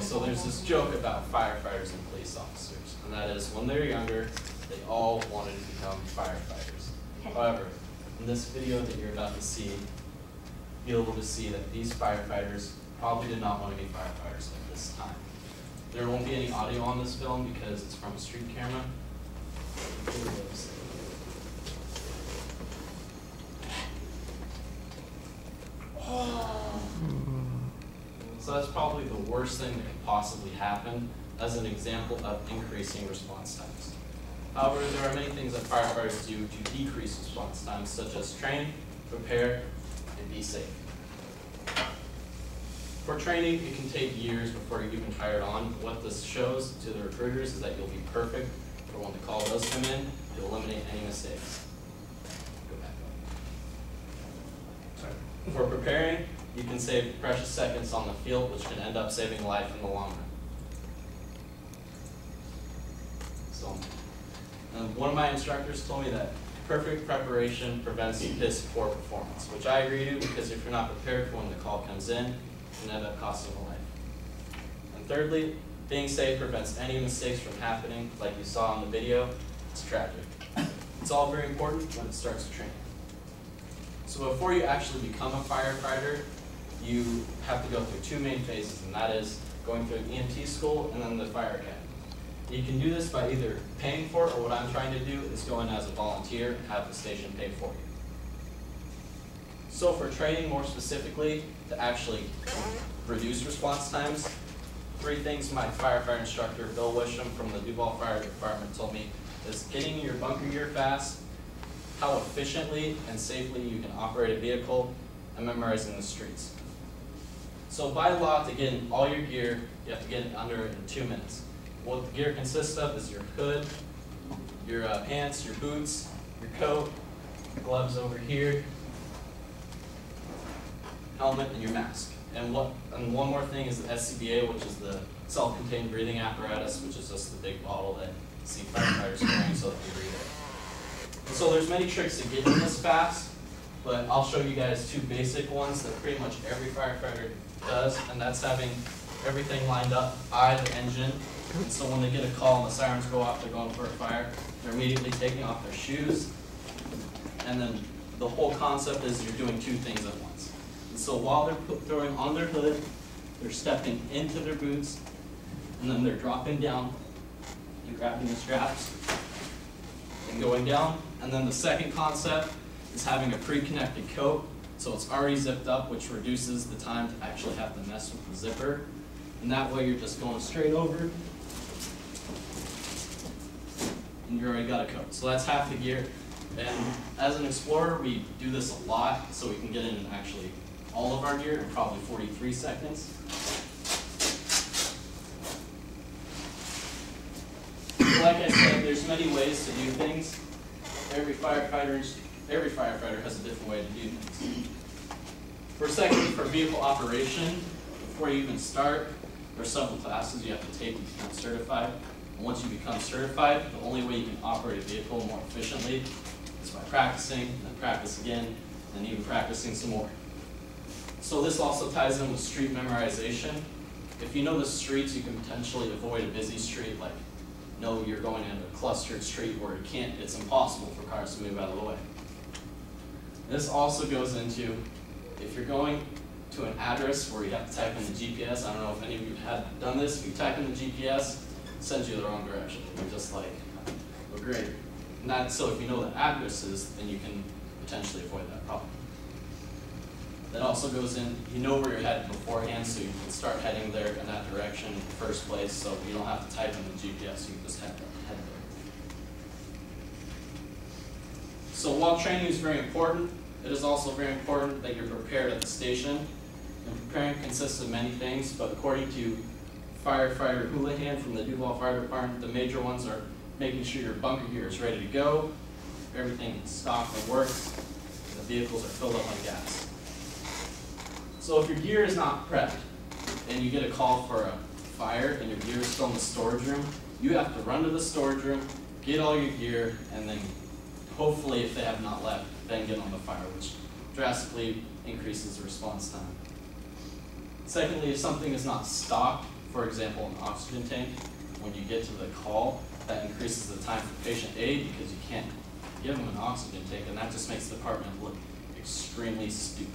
So there's this joke about firefighters and police officers, and that is when they're younger, they all wanted to become firefighters. However, in this video that you're about to see, you'll be able to see that these firefighters probably did not want to be firefighters at this time. There won't be any audio on this film because it's from a street camera. So that's probably the worst thing that could possibly happen as an example of increasing response times. However, there are many things that firefighters do to decrease response times, such as train, prepare, and be safe. For training, it can take years before you're even hired on. What this shows to the recruiters is that you'll be perfect for when the call does come in to eliminate any mistakes. Go back up. Sorry. For preparing, you can save precious seconds on the field, which can end up saving a life in the long run. So, one of my instructors told me that perfect preparation prevents piss poor performance, which I agree to, because if you're not prepared for when the call comes in, it can end up costing a life. And thirdly, being safe prevents any mistakes from happening, like you saw in the video. It's tragic. It's all very important when it starts to train. So before you actually become a firefighter, you have to go through two main phases, and that is going through EMT school and then the fire academy. You can do this by either paying for it, or what I'm trying to do is go in as a volunteer and have the station pay for you. So for training more specifically, to actually reduce response times, three things my firefighter instructor, Bill Wisham from the Duval Fire Department, told me is getting your bunker gear fast, how efficiently and safely you can operate a vehicle, and memorizing the streets. So by law, to get in all your gear, you have to get it under in 2 minutes. What the gear consists of is your hood, your pants, your boots, your coat, gloves over here, helmet, and your mask. And one more thing is the SCBA, which is the self-contained breathing apparatus, which is just the big bottle that you see firefighters carrying so that they breathe it. And so there's many tricks to getting this fast, but I'll show you guys two basic ones that pretty much every firefighter does, and that's having everything lined up by the engine. And so when they get a call and the sirens go off, they're going for a fire, they're immediately taking off their shoes. And then the whole concept is you're doing two things at once. And so while they're throwing on their hood, they're stepping into their boots, and then they're dropping down and grabbing the straps and going down. And then the second concept is having a pre-connected coat. So it's already zipped up, which reduces the time to actually have to mess with the zipper. And that way you're just going straight over, and you already got a coat. So that's half the gear. And as an explorer, we do this a lot, so we can get in actually all of our gear in probably 43 seconds. Like I said, there's many ways to do things. Every firefighter has a different way to do things. For vehicle operation, before you even start, there are several classes you have to take to become certified. And once you become certified, the only way you can operate a vehicle more efficiently is by practicing, and then practice again, and even practicing some more. So this also ties in with street memorization. If you know the streets, you can potentially avoid a busy street, like know you're going into a clustered street where it's impossible for cars to move out of the way. This also goes into, if you're going to an address where you have to type in the GPS, I don't know if any of you have done this, if you type in the GPS, it sends you the wrong direction. You're just like, oh great. So if you know the addresses, then you can potentially avoid that problem. That also goes in, you know where you're headed beforehand, so you can start heading there in that direction in the first place, so you don't have to type in the GPS, you can just head there. So while training is very important, it is also very important that you're prepared at the station. And preparing consists of many things, but according to firefighter Houlihan from the Duval Fire Department, the major ones are making sure your bunker gear is ready to go, everything is stocked and works, and the vehicles are filled up on gas. So if your gear is not prepped, and you get a call for a fire and your gear is still in the storage room, you have to run to the storage room, get all your gear, and then hopefully, if they have not left, then get on the fire, which drastically increases the response time. Secondly, if something is not stocked, for example, an oxygen tank, when you get to the call, that increases the time for patient aid because you can't give them an oxygen tank, and that just makes the department look extremely stupid.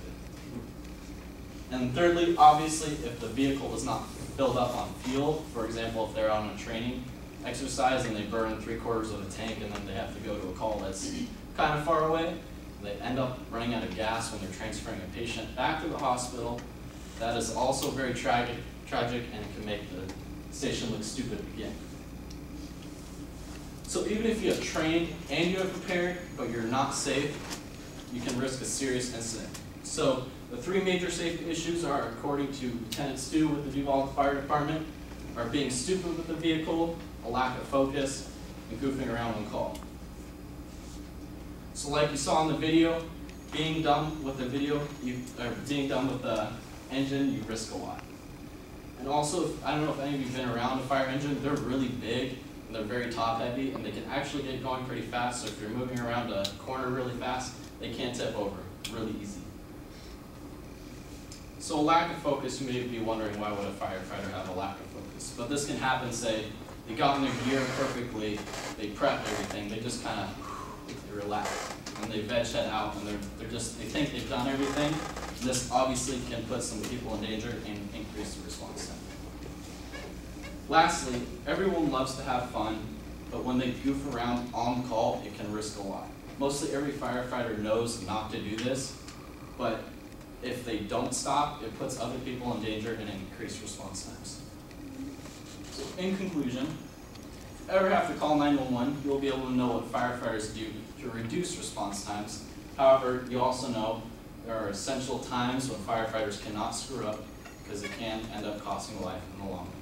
And thirdly, obviously, if the vehicle is not filled up on fuel, for example, if they're on a training exercise and they burn 3/4 of the tank and then they have to go to a call that's kind of far away, they end up running out of gas when they're transferring a patient back to the hospital. That is also very tragic, and it can make the station look stupid again. So even if you have trained and you have prepared, but you're not safe, you can risk a serious incident. So the 3 major safety issues are, according to Lieutenant Stu with the Duval Fire Department, are being stupid with the vehicle, a lack of focus, and goofing around on call. So like you saw in the video, being dumb with the engine, you risk a lot. And also, I don't know if any of you have been around a fire engine, they're really big, and they're very top heavy, and they can actually get going pretty fast, so if you're moving around a corner really fast, they can't tip over really easy. So a lack of focus, you may be wondering why would a firefighter have a lack of focus. But this can happen, say, they got in their gear perfectly, they prepped everything, they just kind of relax, and they veg head out, and they think they've done everything. And this obviously can put some people in danger and increase the response time. Lastly, everyone loves to have fun, but when they goof around on call, it can risk a lot. Mostly every firefighter knows not to do this, but if they don't stop, it puts other people in danger and increased response times. So in conclusion, if you ever have to call 911, you'll be able to know what firefighters do to reduce response times. However, you also know there are essential times when firefighters cannot screw up because it can end up costing life in the long run.